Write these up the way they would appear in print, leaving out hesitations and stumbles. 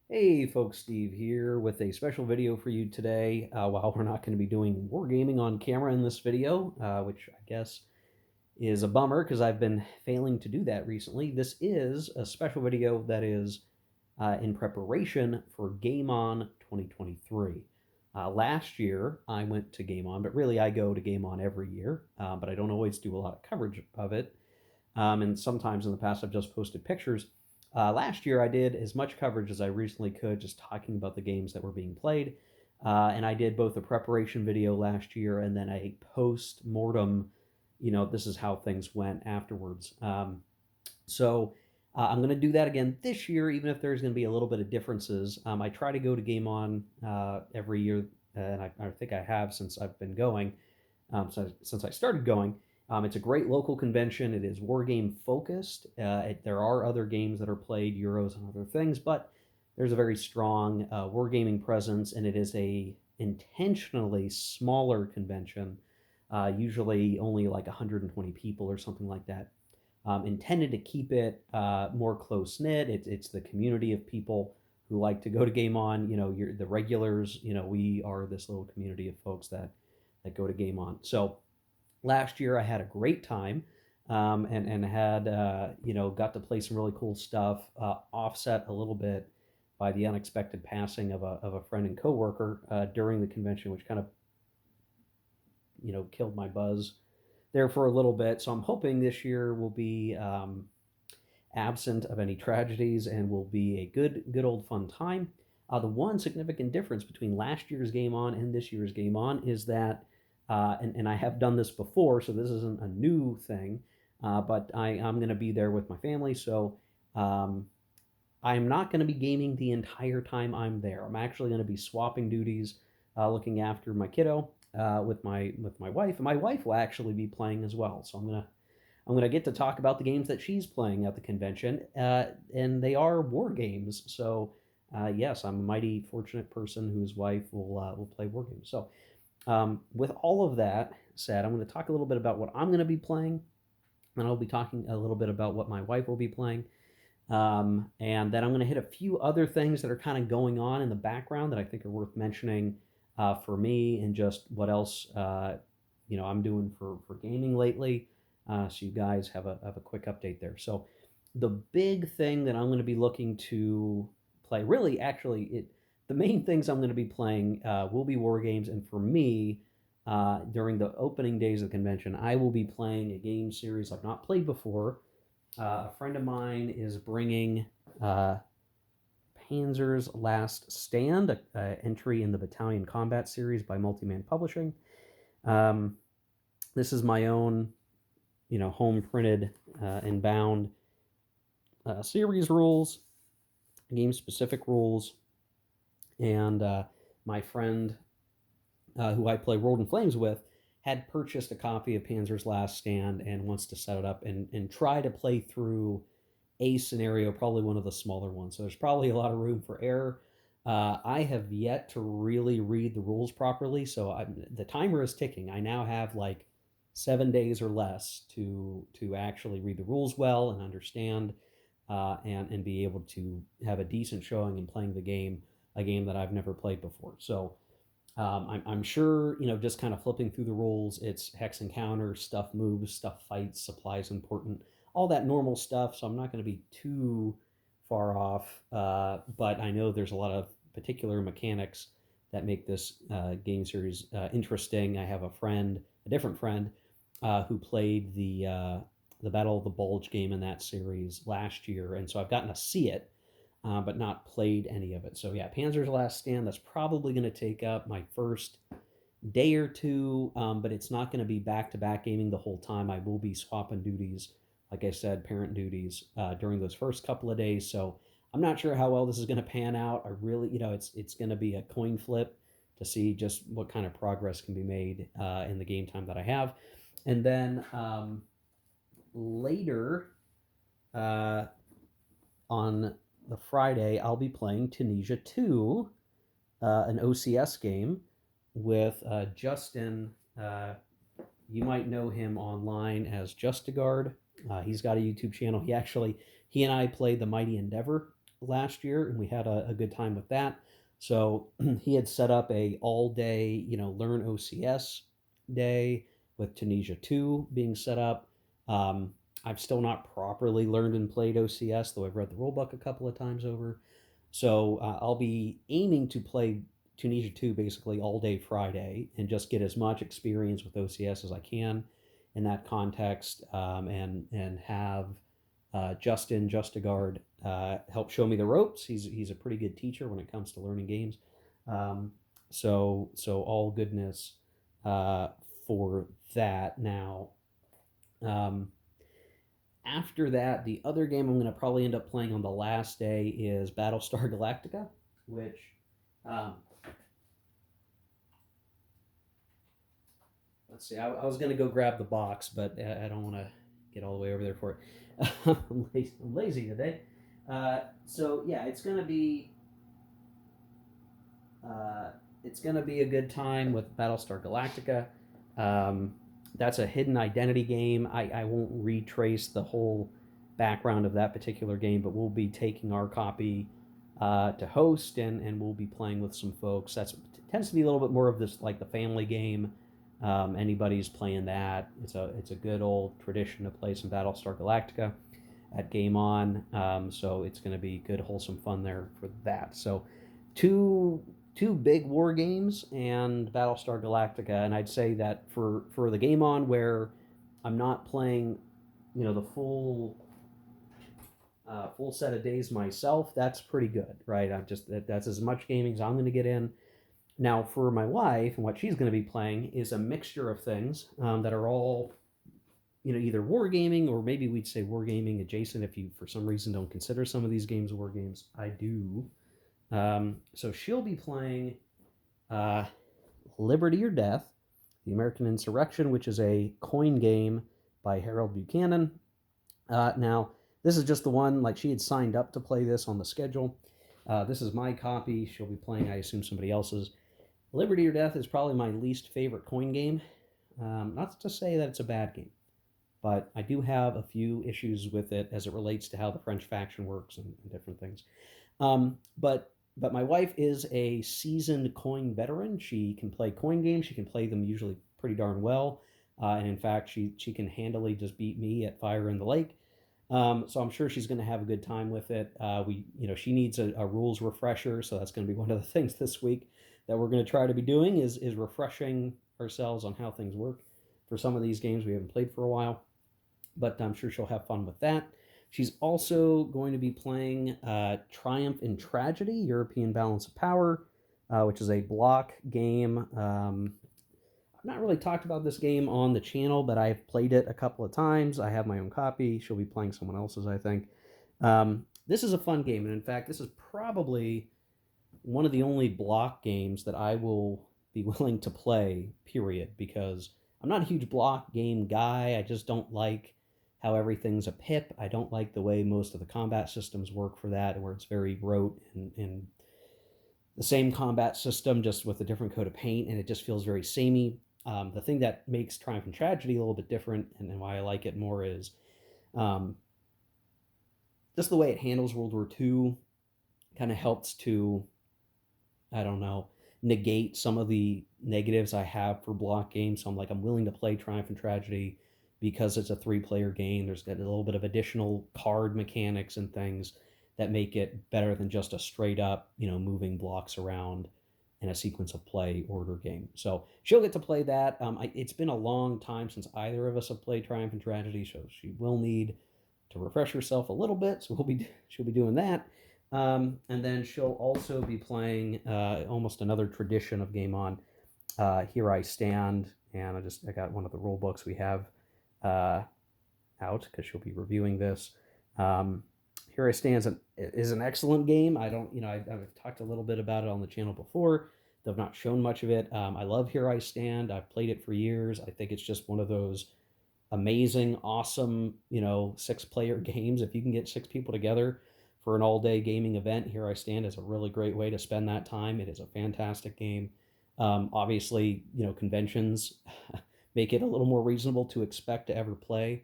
Hey folks, Steve here with a special video for you today. While we're not going to be doing wargaming on camera in this video, which I guess is a bummer because I've been failing to do that recently, this is a special video that is in preparation for Game On 2023. Last year I went to Game On, but really I go to Game On every year, but I don't always do a lot of coverage of it. And sometimes in the past I've just posted pictures. Last year I did as much coverage as I reasonably could, just talking about the games that were being played. And I did both a preparation video last year and then a post mortem. This is how things went afterwards. So I'm going to do that again this year, even if there's going to be a little bit of differences. I try to go to Game On every year, and I think I have since I've been going, since I started going. It's a great local convention. It is war game focused. There are other games that are played, Euros and other things, but there's a very strong wargaming presence, and it is a intentionally smaller convention, usually only like 120 people or something like that. Intended to keep it more close knit. It's the community of people who like to go to Game On. You're the regulars. We are this little community of folks that go to Game On. So last year I had a great time, and had got to play some really cool stuff, offset a little bit by the unexpected passing of a friend and coworker during the convention, which kind of killed my buzz there for a little bit. So I'm hoping this year will be absent of any tragedies and will be a good old fun time. The one significant difference between last year's Game On and this year's Game On is that, and I have done this before, so this isn't a new thing, but I'm going to be there with my family, so um, I'm not going to be gaming the entire time I'm there. I'm actually going to be swapping duties, looking after my kiddo with my wife, and my wife will actually be playing as well. So I'm gonna get to talk about the games that she's playing at the convention, and they are war games. So yes, I'm a mighty fortunate person whose wife will play war games. So with all of that said, I'm going to talk a little bit about what I'm going to be playing, and I'll be talking a little bit about what my wife will be playing. And then I'm going to hit a few other things that are kind of going on in the background that I think are worth mentioning for me, and just what else I'm doing for gaming lately. So you guys have a quick update there. So the big thing that I'm going to be looking to play, really, actually, the main things I'm going to be playing will be war games, and for me. During the opening days of the convention, I will be playing a game series I've not played before. A friend of mine is bringing uh, Panzer's Last Stand, a entry in the Battalion Combat series by Multiman Publishing. Um, this is my own, home printed and bound series rules, game specific rules, and my friend who I play World in Flames with had purchased a copy of Panzer's Last Stand and wants to set it up and try to play through a scenario, probably one of the smaller ones. So there's probably a lot of room for error. I have yet to really read the rules properly, so the timer is ticking. I now have like 7 days or less to actually read the rules well and understand, and be able to have a decent showing in playing a game that I've never played before. So I'm sure, just kind of flipping through the rules, it's hex encounter, stuff moves, stuff fights, supplies important, all that normal stuff. So I'm not going to be too far off. But I know there's a lot of particular mechanics that make this game series interesting. I have a different friend, who played the Battle of the Bulge game in that series last year, and so I've gotten to see it, but not played any of it. So yeah, Panzer's Last Stand. That's probably going to take up my first day or two, but it's not going to be back to back gaming the whole time. I will be swapping duties, like I said, parent duties during those first couple of days. So I'm not sure how well this is going to pan out. I really, it's going to be a coin flip to see just what kind of progress can be made in the game time that I have, and then later uh, on the Friday, I'll be playing Tunisia 2, an OCS game with Justin. You might know him online as Justigard. He's got a YouTube channel. He and I played the Mighty Endeavor last year, and we had a good time with that. So he had set up a all day, learn OCS day with Tunisia 2 being set up. I've still not properly learned and played OCS, though I've read the rulebook a couple of times over. So I'll be aiming to play Tunisia 2 basically all day Friday and just get as much experience with OCS as I can in that context, and have Justin Justigard help show me the ropes. He's a pretty good teacher when it comes to learning games. So all goodness for that. Now, after that, the other game I'm going to probably end up playing on the last day is Battlestar Galactica, which let's see. I was going to go grab the box, but I don't want to get all the way over there for it. I'm lazy today. So yeah, it's gonna be a good time with Battlestar Galactica. That's a hidden identity game. I won't retrace the whole background of that particular game, but we'll be taking our copy to host, and we'll be playing with some folks. That's tends to be a little bit more of this like the family game. Anybody's playing that. It's a good old tradition to play some Battlestar Galactica at Game On. So it's going to be good, wholesome fun there for that. So two big war games and Battlestar Galactica, and I'd say that for the Game On where I'm not playing, the full set of days myself, that's pretty good, right? That's as much gaming as I'm going to get in. Now, for my wife, and what she's going to be playing is a mixture of things that are all, either wargaming or maybe we'd say wargaming adjacent if you, for some reason, don't consider some of these games war games. I do. So she'll be playing Liberty or Death, The American Insurrection, which is a coin game by Harold Buchanan. Now, this is just the one, like she had signed up to play this on the schedule. This is my copy. She'll be playing, I assume, somebody else's. Liberty or Death is probably my least favorite coin game. Not to say that it's a bad game, but I do have a few issues with it as it relates to how the French faction works and different things. But my wife is a seasoned coin veteran. She can play coin games. She can play them usually pretty darn well. And in fact, she can handily just beat me at Fire in the Lake. So I'm sure she's going to have a good time with it. She needs a rules refresher, so that's going to be one of the things this week that we're going to try to be doing is refreshing ourselves on how things work for some of these games we haven't played for a while. But I'm sure she'll have fun with that. She's also going to be playing Triumph in Tragedy, European Balance of Power, which is a block game. I've not really talked about this game on the channel, but I've played it a couple of times. I have my own copy. She'll be playing someone else's, I think. This is a fun game, and in fact, this is probably one of the only block games that I will be willing to play, period, because I'm not a huge block game guy. I just don't like how everything's a pip. I don't like the way most of the combat systems work for that, where it's very rote and the same combat system, just with a different coat of paint, and it just feels very samey. The thing that makes Triumph and Tragedy a little bit different, and why I like it more, is just the way it handles World War II kind of helps to, I don't know, negate some of the negatives I have for block games. So I'm willing to play Triumph and Tragedy because it's a 3-player game. There's got a little bit of additional card mechanics and things that make it better than just a straight up, moving blocks around in a sequence of play order game. So she'll get to play that. It's been a long time since either of us have played Triumph and Tragedy, so she will need to refresh herself a little bit. So she'll be doing that. And then she'll also be playing almost another tradition of Game On, Here I Stand, and I got one of the rule books we have out because she'll be reviewing this. Here I Stand is an excellent game. I've talked a little bit about it on the channel before. They've not shown much of it. I love Here I Stand. I've played it for years. I think it's just one of those amazing, awesome, 6-player games. If you can get 6 people together for an all-day gaming event, Here I Stand is a really great way to spend that time. It is a fantastic game. Obviously, conventions make it a little more reasonable to expect to ever play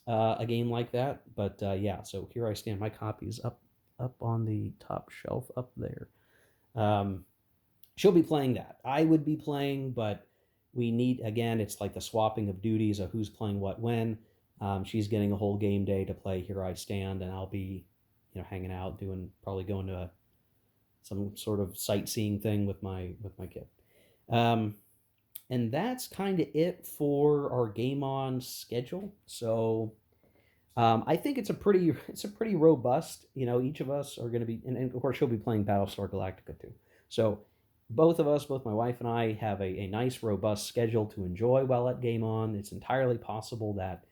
a game like that. But yeah, so Here I Stand. My copy is up up on the top shelf up there. Um, she'll be playing that. I would be playing, but we need, again, it's like the swapping of duties of who's playing what when. She's getting a whole game day to play Here I Stand, and I'll be, hanging out, probably going to some sort of sightseeing thing with my kid. Um, and that's kind of it for our Game On schedule. So I think it's a pretty robust. Each of us are going to be, and of course she'll be playing Battlestar Galactica too. So both of us, both my wife and I, have a nice robust schedule to enjoy while at Game On. It's entirely possible that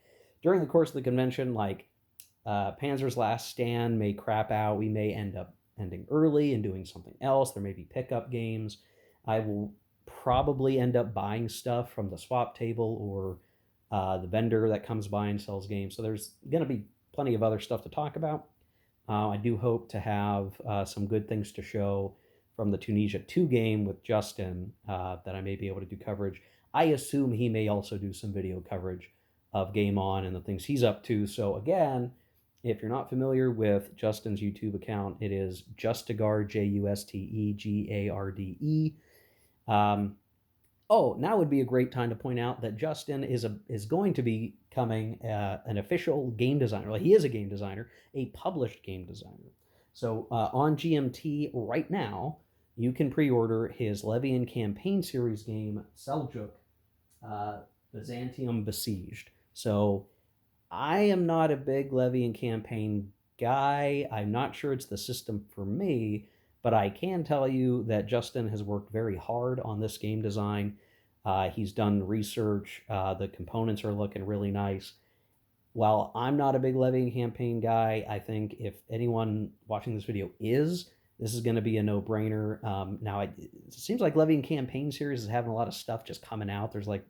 during the course of the convention, like Panzer's Last Stand may crap out. We may end up ending early and doing something else. There may be pickup games. I will probably end up buying stuff from the swap table or the vendor that comes by and sells games. So there's going to be plenty of other stuff to talk about. I do hope to have some good things to show from the Tunisia 2 game with Justin that I may be able to do coverage. I assume he may also do some video coverage of Game On and the things he's up to. So again, if you're not familiar with Justin's YouTube account, it is Justegard, Justegarde. Now would be a great time to point out that Justin is going to be becoming an official game designer. Well, he is a game designer, a published game designer. So on GMT right now, you can pre-order his Levian campaign series game, Seljuk, Byzantium Besieged. So I am not a big Levian campaign guy. I'm not sure it's the system for me, but I can tell you that Justin has worked very hard on this game design. He's done research. The components are looking really nice. While I'm not a big Levian campaign guy, I think if anyone watching this video this is going to be a no-brainer. Now, it seems like Levian campaign series is having a lot of stuff just coming out. There's like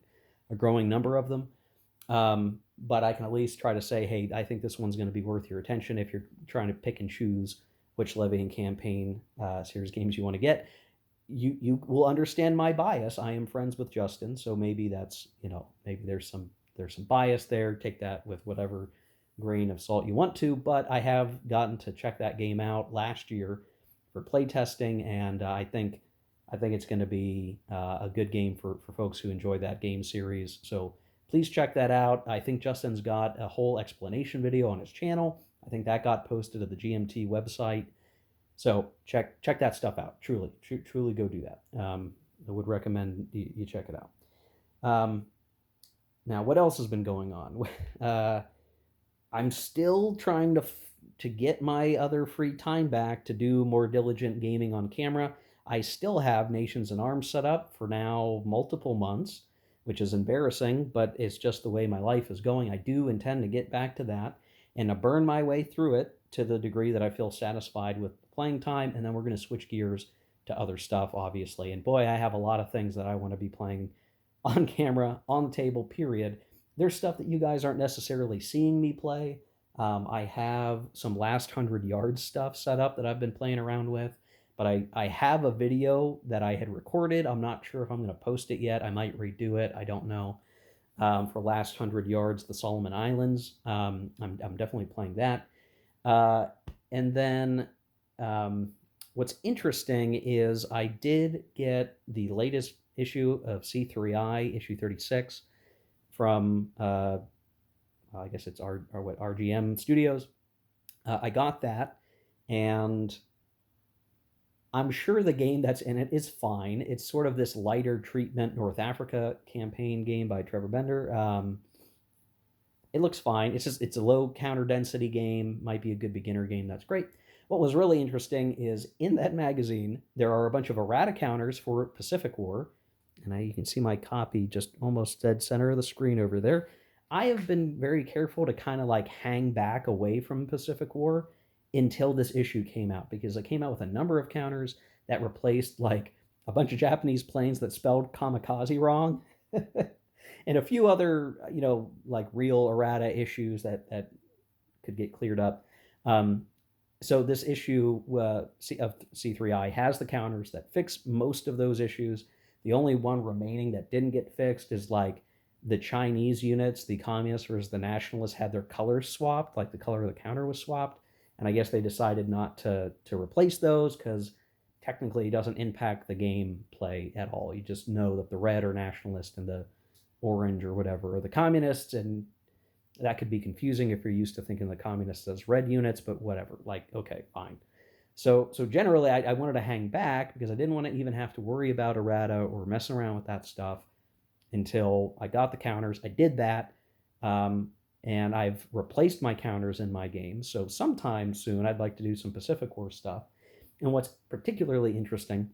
a growing number of them. But I can at least try to say, hey, I think this one's going to be worth your attention if you're trying to pick and choose which Levian campaign series games you want to get. You will understand my bias. I am friends with Justin, so maybe that's, maybe there's some bias there. Take that with whatever grain of salt you want to, but I have gotten to check that game out last year for playtesting, and I think it's going to be a good game for folks who enjoy that game series. So please check that out. I think Justin's got a whole explanation video on his channel. I think that got posted to the GMT website. So check that stuff out. Truly go do that. I would recommend you check it out. Now, what else has been going on? I'm still trying to get my other free time back to do more diligent gaming on camera. I still have Nations in Arms set up for now multiple months, which is embarrassing, but it's just the way my life is going. I do intend to get back to that and to burn my way through it to the degree that I feel satisfied with playing time, and then we're going to switch gears to other stuff, obviously. And boy, I have a lot of things that I want to be playing on camera, on the table, period. There's stuff that you guys aren't necessarily seeing me play. I have some last 100 yards stuff set up that I've been playing around with, but I have a video that I had recorded. I'm not sure if I'm going to post it yet. I might redo it. I don't know. For last 100 yards, the Solomon Islands. I'm definitely playing that. And then what's interesting is I did get the latest issue of C3I, issue 36, from I guess it's RGM Studios. I got that, and I'm sure the game that's in it is fine. It's sort of this lighter treatment North Africa campaign game by Trevor Bender. It looks fine. It's a low counter density game. Might be a good beginner game. That's great. What was really interesting is in that magazine, there are a bunch of errata counters for Pacific War. And you can see my copy just almost dead center of the screen over there. I have been very careful to kind of like hang back away from Pacific War until this issue came out, because it came out with a number of counters that replaced like a bunch of Japanese planes that spelled kamikaze wrong. And a few other, like real errata issues that could get cleared up. So this issue of C3I has the counters that fix most of those issues. The only one remaining that didn't get fixed is like the Chinese units, the communists versus the nationalists, had their colors swapped, like the color of the counter was swapped. and I guess they decided not to replace those because technically it doesn't impact the gameplay at all. You just know that the red are nationalist and the orange or whatever are the communists, and that could be confusing if you're used to thinking the communists as red units, but whatever. Like, okay, fine. So generally, I wanted to hang back because I didn't want to even have to worry about errata or messing around with that stuff until I got the counters. I did that, and I've replaced my counters in my games. So sometime soon, I'd like to do some Pacific War stuff. And what's particularly interesting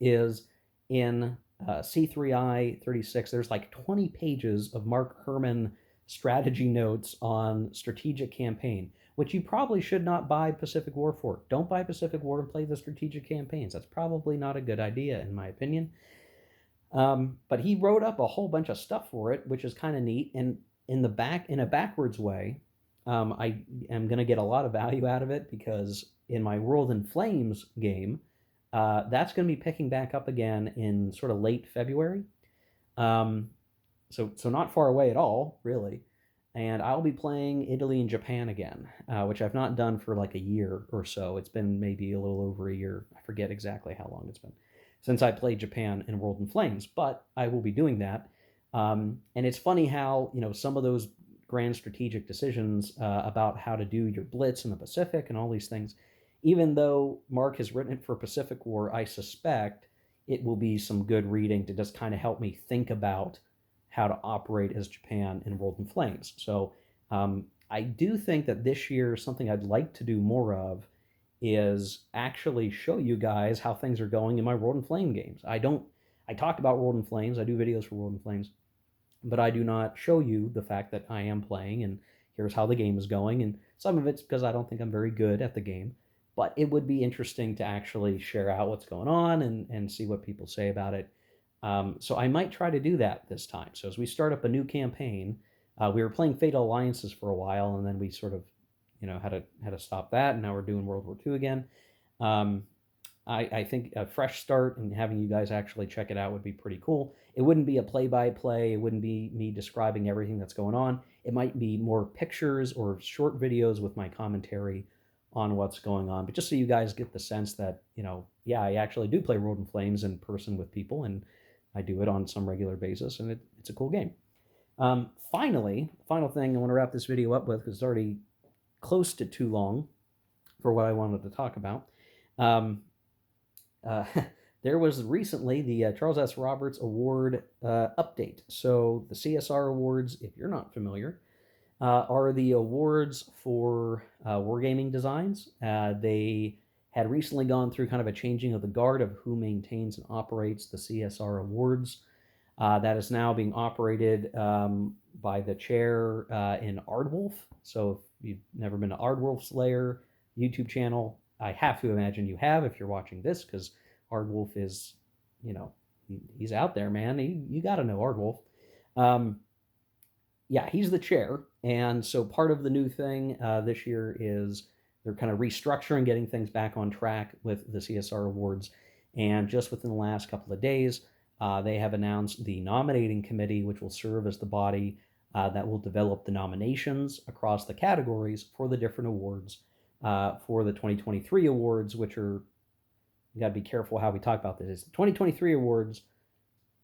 is in C3I 36, there's like 20 pages of Mark Herman strategy notes on strategic campaign, which you probably should not buy Pacific War for. Don't buy Pacific War and play the strategic campaigns. That's probably not a good idea, in my opinion. But he wrote up a whole bunch of stuff for it, which is kind of neat. And in a backwards way, I am going to get a lot of value out of it because in my World in Flames game, that's going to be picking back up again in sort of late February. So not far away at all, really. And I'll be playing Italy and Japan again, which I've not done for like a year or so. It's been maybe a little over a year. I forget exactly how long it's been since I played Japan in World in Flames, but I will be doing that. And it's funny how, some of those grand strategic decisions about how to do your blitz in the Pacific and all these things, even though Mark has written it for Pacific War, I suspect it will be some good reading to just kind of help me think about how to operate as Japan in World in Flames. So I do think that this year, something I'd like to do more of is actually show you guys how things are going in my World in Flame games. I talk about World in Flames, I do videos for World in Flames, but I do not show you the fact that I am playing and here's how the game is going. And some of it's because I don't think I'm very good at the game, but it would be interesting to actually share out what's going on and see what people say about it. So I might try to do that this time. So as we start up a new campaign, we were playing Fatal Alliances for a while, and then we sort of, had to stop that, and now we're doing World War II again. I think a fresh start and having you guys actually check it out would be pretty cool. It wouldn't be a play-by-play. It wouldn't be me describing everything that's going on. It might be more pictures or short videos with my commentary on what's going on. But just so you guys get the sense that, yeah, I actually do play World in Flames in person with people, and I do it on some regular basis, and it's a cool game. Finally, final thing I want to wrap this video up with, because it's already close to too long for what I wanted to talk about. There was recently the Charles S. Roberts Award update. So the CSR Awards, if you're not familiar, are the awards for wargaming designs. They had recently gone through kind of a changing of the guard of who maintains and operates the CSR Awards. That is now being operated by the chair in Ardwolf. So if you've never been to Ardwolf's Lair YouTube channel, I have to imagine you have if you're watching this, because Ardwolf is, he's out there, man. You got to know Ardwolf. Yeah, he's the chair. And so part of the new thing this year is they're kind of restructuring, getting things back on track with the CSR Awards. And just within the last couple of days, they have announced the nominating committee, which will serve as the body that will develop the nominations across the categories for the different awards for the 2023 awards, which are, you got to be careful how we talk about this. The 2023 awards,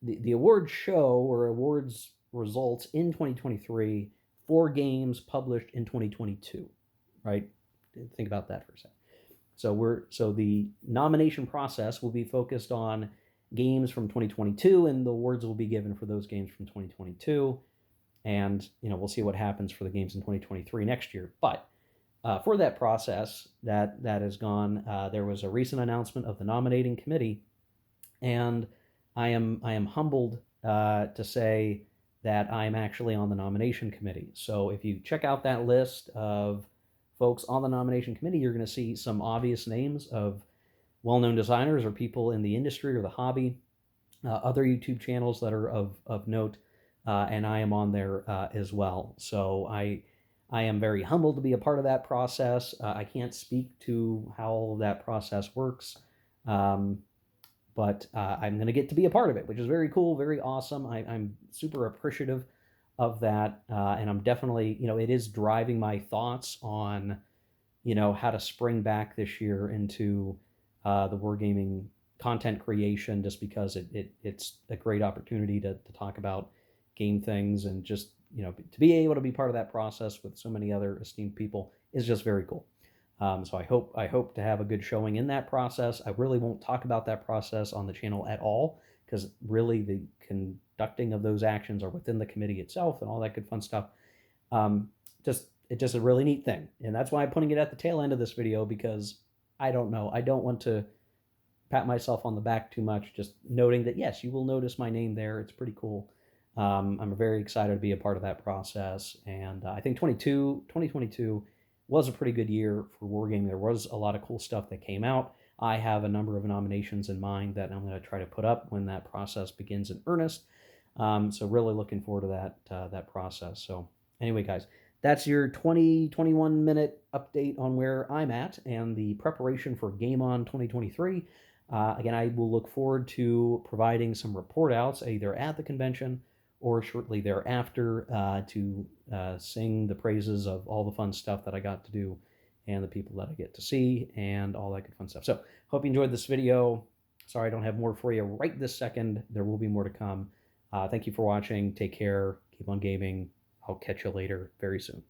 the awards show or awards results in 2023 for games published in 2022, right? Think about that for a second. So the nomination process will be focused on games from 2022, and the awards will be given for those games from 2022. And we'll see what happens for the games in 2023 next year. But for that process that has gone, there was a recent announcement of the nominating committee, and I am humbled to say that I'm actually on the nomination committee. So if you check out that list of folks on the nomination committee, you're going to see some obvious names of well-known designers or people in the industry or the hobby, other YouTube channels that are of note, and I am on there as well. So I am very humbled to be a part of that process. I can't speak to how that process works, but I'm going to get to be a part of it, which is very cool, very awesome. I'm super appreciative of that, and I'm definitely, it is driving my thoughts on how to spring back this year into the wargaming content creation, just because it's a great opportunity to talk about game things, and just to be able to be part of that process with so many other esteemed people is just very cool. So I hope to have a good showing in that process. I really won't talk about that process on the channel at all, because really the conducting of those actions are within the committee itself and all that good fun stuff. Um, just it's just a really neat thing, and that's why I'm putting it at the tail end of this video, because I don't know. I don't want to pat myself on the back too much. Just noting that yes, you will notice my name there. It's pretty cool. I'm very excited to be a part of that process, and I think 2022 was a pretty good year for wargaming. There was a lot of cool stuff that came out. I have a number of nominations in mind that I'm going to try to put up when that process begins in earnest. So really looking forward to that process. So anyway, guys, that's your 21-minute update on where I'm at and the preparation for Game On 2023. Again, I will look forward to providing some report outs either at the convention or shortly thereafter to sing the praises of all the fun stuff that I got to do and the people that I get to see and all that good fun stuff. So hope you enjoyed this video. Sorry I don't have more for you right this second. There will be more to come. Thank you for watching. Take care. Keep on gaming. I'll catch you later very soon.